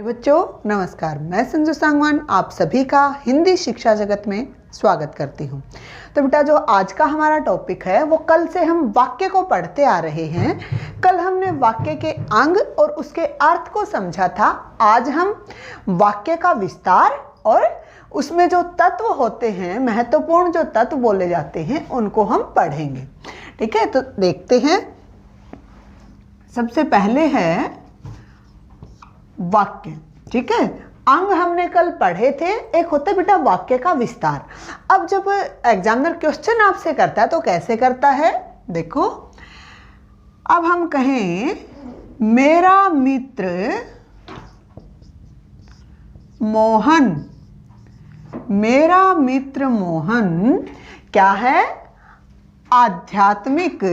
बच्चों नमस्कार, मैं संजू सांगवान आप सभी का हिंदी शिक्षा जगत में स्वागत करती हूँ। तो बेटा जो आज का हमारा टॉपिक है वो कल से हम वाक्य को पढ़ते आ रहे हैं। कल हमने वाक्य के अंग और उसके अर्थ को समझा था। आज हम वाक्य का विस्तार और उसमें जो तत्व होते हैं, महत्वपूर्ण जो तत्व बोले जाते हैं, उनको हम पढ़ेंगे। ठीक है, तो देखते हैं। सबसे पहले है वाक्य। ठीक है, अंग हमने कल पढ़े थे। एक होता है बेटा वाक्य का विस्तार। अब जब एग्जामिनर क्वेश्चन आपसे करता है तो कैसे करता है, देखो। अब हम कहें मेरा मित्र मोहन, मेरा मित्र मोहन क्या है? आध्यात्मिक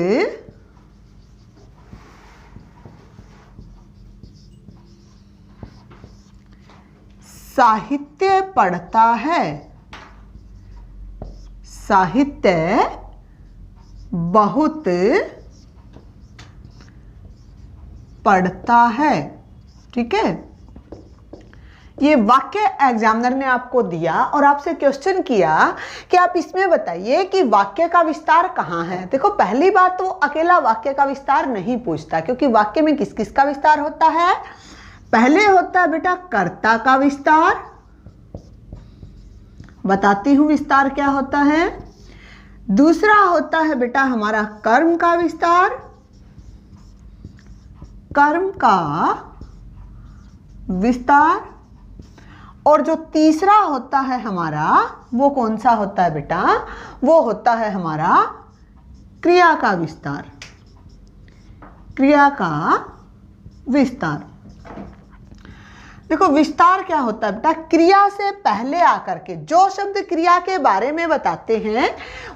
साहित्य पढ़ता है। साहित्य बहुत पढ़ता है। ठीक है, ये वाक्य एग्जामिनर ने आपको दिया और आपसे क्वेश्चन किया कि आप इसमें बताइए कि वाक्य का विस्तार कहाँ है। देखो, पहली बात तो अकेला वाक्य का विस्तार नहीं पूछता, क्योंकि वाक्य में किस किस का विस्तार होता है? पहले होता है बेटा कर्ता का विस्तार। बताती हूं विस्तार क्या होता है। दूसरा होता है बेटा हमारा कर्म का विस्तार। कर्म का विस्तार। और जो तीसरा होता है हमारा, वो कौन सा होता है बेटा? वो होता है हमारा क्रिया का विस्तार। क्रिया का विस्तार। देखो, विस्तार क्या होता है बेटा? क्रिया से पहले आकर के जो शब्द क्रिया के बारे में बताते हैं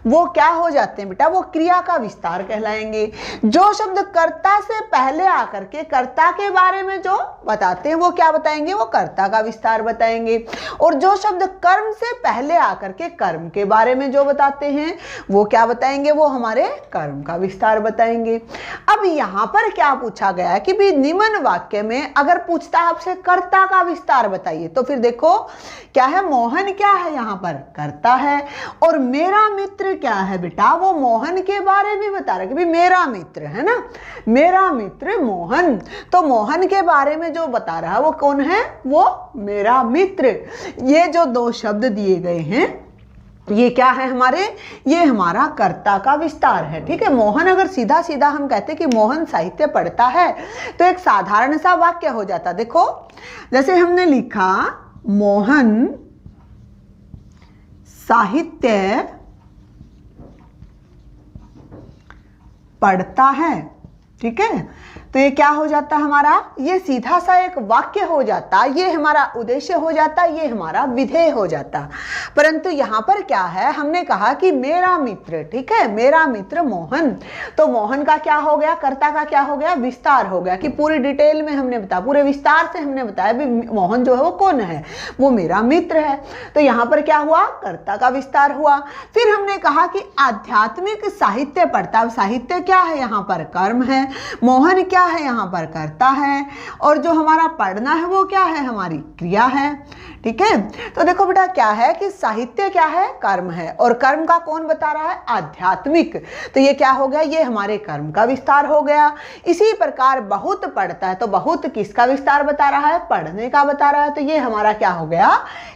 वो क्या हो जाते हैं बेटा? वो क्रिया का विस्तार कहलाएंगे। जो शब्द कर्ता से पहले आकर के कर्ता के बारे में जो बताते हैं वो क्या बताएंगे? वो कर्ता का विस्तार बताएंगे। और जो शब्द कर्म से पहले आकर के कर्म के बारे में जो बताते हैं वो क्या बताएंगे? वो हमारे कर्म का विस्तार बताएंगे। अब यहाँ पर क्या पूछा गया है कि भी निम्न वाक्य में अगर पूछता है आपसे कर्ता का विस्तार बताइए, तो फिर देखो क्या है? मोहन क्या है? यहाँ पर कर्ता है। और मेरा मित्र क्या है बेटा? वो मोहन के बारे में बता रहा है कि भी मेरा मित्र है ना, मेरा मित्र मोहन। तो मोहन के बारे में जो बता रहा है वो कौन है? वो मेरा मित्र। ये जो दो शब्द दिए गए हैं ये क्या है हमारे? ये हमारा कर्ता का विस्तार है। ठीक है, मोहन अगर सीधा सीधा हम कहते कि मोहन साहित्य पढ़ता है तो एक साधारण सा वाक्य हो जाता। देखो, जैसे हमने लिखा मोहन साहित्य पढ़ता है। ठीक है, तो ये क्या हो जाता हमारा? ये सीधा सा एक वाक्य हो जाता, ये हमारा उद्देश्य हो जाता, ये हमारा विधेय हो जाता। परंतु यहाँ पर क्या है? हमने कहा कि मेरा मित्र। ठीक है, मेरा मित्र मोहन। तो मोहन का क्या हो गया? कर्ता का क्या हो गया? विस्तार हो गया। कि पूरी डिटेल में हमने बताया, पूरे विस्तार से हमने बताया भी मोहन जो है वो कौन है? वो मेरा मित्र है। तो यहाँ पर क्या हुआ? कर्ता का विस्तार हुआ। फिर हमने कहा कि आध्यात्मिक साहित्य पढ़ता। साहित्य क्या है? यहाँ पर कर्म है। मोहन क्या है? यहाँ पर करता है। और जो हमारा पढ़ना है वो क्या है? हमारी क्रिया है। ठीक है, तो देखो बेटा क्या है कि साहित्य क्या है? कर्म है। और कर्म का कौन बता रहा है? आध्यात्मिक। तो ये क्या हो गया? ये हमारे कर्म का विस्तार हो गया। इसी प्रकार बहुत पढ़ता है, तो बहुत किसका विस्तार बता रहा है? पढ़ने का बता रहा है। तो ये हमारा क्या हो गया?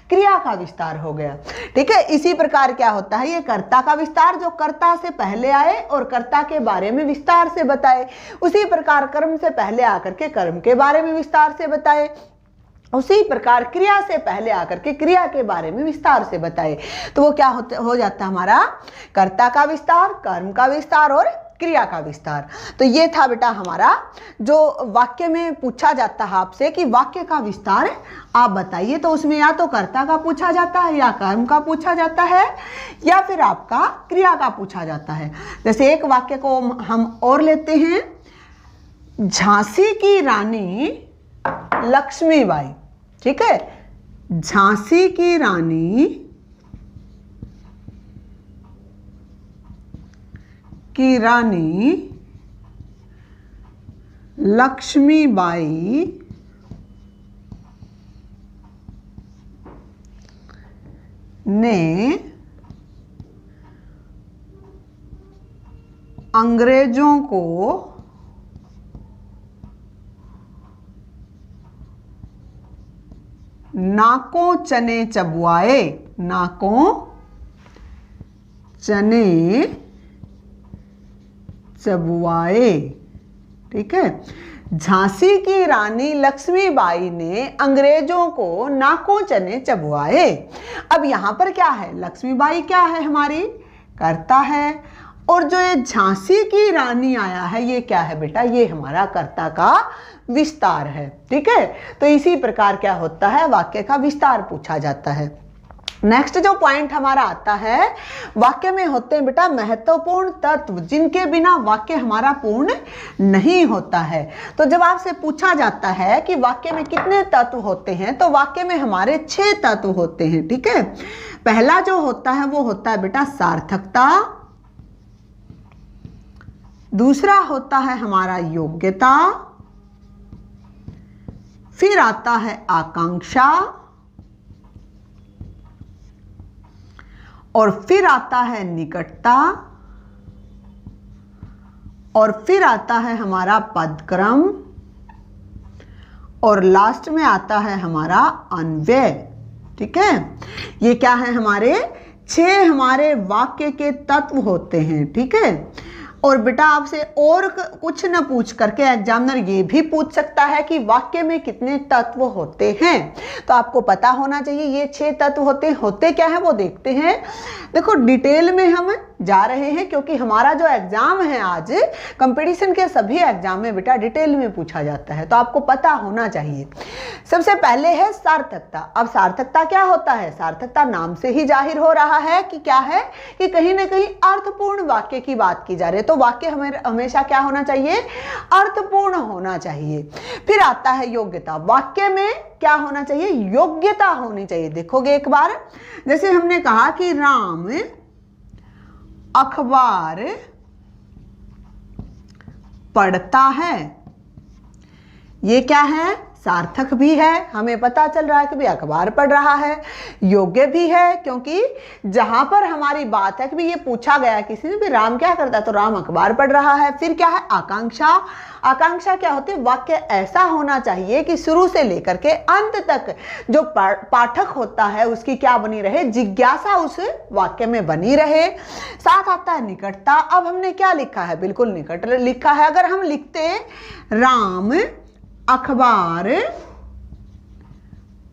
क्रिया का विस्तार हो गया। ठीक है, इसी प्रकार क्या होता है? ये कर्ता का विस्तार, जो कर्ता से पहले आए और कर्ता के बारे में विस्तार से बताए। उसी प्रकार कर्म से पहले आकर के कर्म के बारे में विस्तार से बताए। उसी प्रकार क्रिया से पहले आकर के क्रिया के बारे में विस्तार से बताए। तो वो क्या हो जाता हमारा? कर्ता का विस्तार, कर्म का विस्तार और क्रिया का विस्तार। तो ये था बेटा हमारा जो वाक्य में पूछा जाता है आपसे कि वाक्य का विस्तार आप बताइए। तो उसमें या तो कर्ता का पूछा जाता है, या कर्म का पूछा जाता है, या फिर आपका क्रिया का पूछा जाता है। जैसे एक वाक्य को हम और लेते हैं। झांसी की रानी लक्ष्मीबाई। ठीक है, झांसी की रानी की रानी लक्ष्मीबाई ने अंग्रेजों को नाकों चने चबवाए, नाकों चने चबवाए। ठीक है, झांसी की रानी लक्ष्मीबाई ने अंग्रेजों को नाकों चने चबवाए। अब यहां पर क्या है, लक्ष्मीबाई क्या है, हमारी कर्ता है, और जो ये झांसी की रानी आया है ये क्या है बेटा, ये हमारा कर्ता का विस्तार है। ठीक है, तो इसी प्रकार क्या होता है, वाक्य का विस्तार पूछा जाता है। नेक्स्ट जो पॉइंट हमारा आता है, वाक्य में होते हैं बेटा महत्वपूर्ण तत्व जिनके बिना वाक्य हमारा पूर्ण नहीं होता है। तो जब आपसे पूछा जाता है कि वाक्य में कितने तत्व होते हैं, तो वाक्य में हमारे 6 तत्व होते हैं। ठीक है, पहला जो होता है वो होता है बेटा सार्थकता, दूसरा होता है हमारा योग्यता, फिर आता है आकांक्षा, और फिर आता है निकटता, और फिर आता है हमारा पदक्रम, और लास्ट में आता है हमारा अन्वय। ठीक है, ये क्या है, हमारे 6 हमारे वाक्य के तत्व होते हैं। ठीक है, और बेटा आपसे और कुछ न पूछ करके एग्जामिनर ये भी पूछ सकता है कि वाक्य में कितने तत्व होते हैं, तो आपको पता होना चाहिए ये 6 तत्व होते क्या है वो देखते हैं। देखो डिटेल में हम जा रहे हैं क्योंकि हमारा जो एग्जाम है आज, कंपटीशन के सभी एग्जाम में बेटा डिटेल में पूछा जाता है, तो आपको पता होना चाहिए। सबसे पहले है सार्थकता। अब सार्थकता क्या होता है, सार्थकता नाम से ही जाहिर हो रहा है कि क्या है, कि कहीं ना कहीं अर्थपूर्ण वाक्य की बात की जा रही है, तो वाक्य हमें हमेशा क्या होना चाहिए, अर्थपूर्ण होना चाहिए। फिर आता है योग्यता, वाक्य में क्या होना चाहिए, योग्यता होनी चाहिए। देखोगे एक बार, जैसे हमने कहा कि राम अखबार पढ़ता है, ये क्या है, सार्थक भी है, हमें पता चल रहा है कि भी अखबार पढ़ रहा है। योग्य भी है क्योंकि जहां पर हमारी बात है कि भी ये पूछा गया किसी ने भी राम क्या करता है, तो राम अखबार पढ़ रहा है। फिर क्या है, आकांक्षा। आकांक्षा क्या होती है, वाक्य ऐसा होना चाहिए कि शुरू से लेकर के अंत तक जो पाठक होता है उसकी क्या बनी रहे, जिज्ञासा उस वाक्य में बनी रहे। साथ आता है निकटता। अब हमने क्या लिखा है, बिल्कुल निकट लिखा है। अगर हम लिखते राम अखबार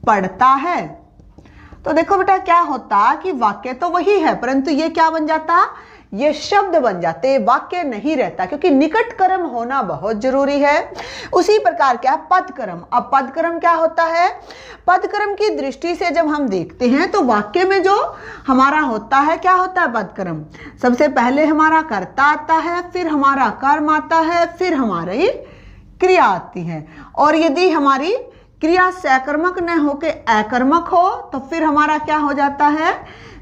पढ़ता है, तो देखो बेटा क्या होता कि वाक्य तो वही है, परंतु ये क्या बन जाता, ये शब्द बन जाते, वाक्य नहीं रहता, क्योंकि निकट कर्म होना बहुत जरूरी है। उसी प्रकार क्या, पदक्रम। अब पदक्रम क्या होता है, पदक्रम की दृष्टि से जब हम देखते हैं तो वाक्य में जो हमारा होता है, क्या होता है पदक्रम, सबसे पहले हमारा कर्ता आता है, फिर हमारा कर्म आता है, फिर हमारी क्रिया आती है। और यदि हमारी क्रिया सकर्मक न होके अकर्मक हो तो फिर हमारा क्या हो जाता है,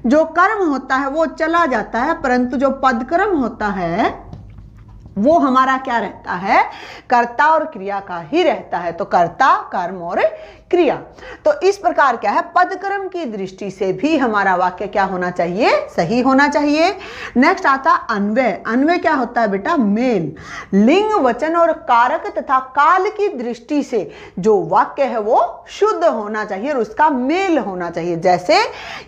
जो कर्म होता है वो चला जाता है, परंतु जो पदक्रम होता है वो हमारा क्या रहता है, कर्ता और क्रिया का ही रहता है। तो कर्ता, कर्म और क्रिया। तो इस प्रकार क्या है, पदक्रम की दृष्टि से भी हमारा वाक्य क्या होना चाहिए, सही होना चाहिए। नेक्स्ट आता अन्वय। अन्वय क्या होता है बेटा, मेल। लिंग, वचन और कारक तथा काल की दृष्टि से जो वाक्य है वो शुद्ध होना चाहिए और उसका मेल होना चाहिए। जैसे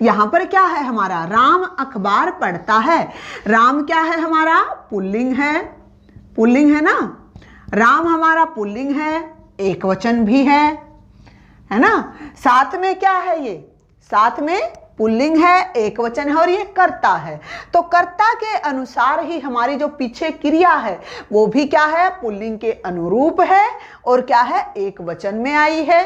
यहां पर क्या है हमारा, राम अखबार पढ़ता है। राम क्या है हमारा, पुल्लिंग है, पुल्लिंग है ना, राम हमारा पुल्लिंग है, एक वचन भी है ना। साथ में क्या है, ये साथ में पुल्लिंग है, एक वचन है और ये कर्ता है। तो कर्ता के अनुसार ही हमारी जो पीछे क्रिया है वो भी क्या है, पुल्लिंग के अनुरूप है और क्या है, एक वचन में आई है।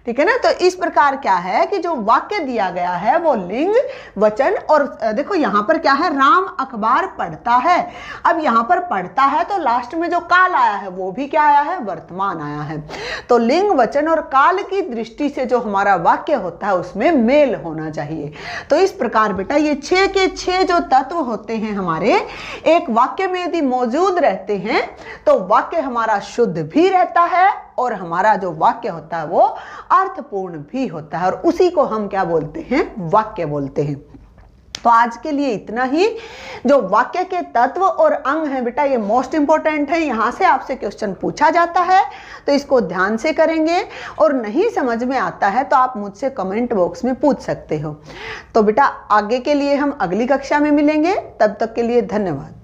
ठीक है ना। तो इस प्रकार क्या है कि जो वाक्य दिया गया है वो लिंग, वचन और देखो यहां पर क्या है, राम अखबार पढ़ता है। अब यहां पर पढ़ता है तो लास्ट में जो काल आया है वो भी क्या आया है, वर्तमान आया है। तो लिंग, वचन और काल की दृष्टि से जो हमारा वाक्य होता है उसमें मेल होना चाहिए। तो इस प्रकार बेटा ये 6 के 6 जो तत्व होते हैं हमारे एक वाक्य में यदि मौजूद रहते हैं तो वाक्य हमारा शुद्ध भी रहता है और हमारा जो वाक्य होता है वो अर्थपूर्ण भी होता है, और उसी को हम क्या बोलते हैं, वाक्य बोलते हैं। तो आज के लिए इतना ही। जो वाक्य के तत्व और अंग हैं बेटा, ये मोस्ट इंपॉर्टेंट है, यहाँ से आपसे क्वेश्चन पूछा जाता है, तो इसको ध्यान से करेंगे। और नहीं समझ में आता है तो आप मुझसे कमेंट बॉक्स में पूछ सकते हो। तो बेटा आगे के लिए हम अगली कक्षा में मिलेंगे, तब तक के लिए धन्यवाद।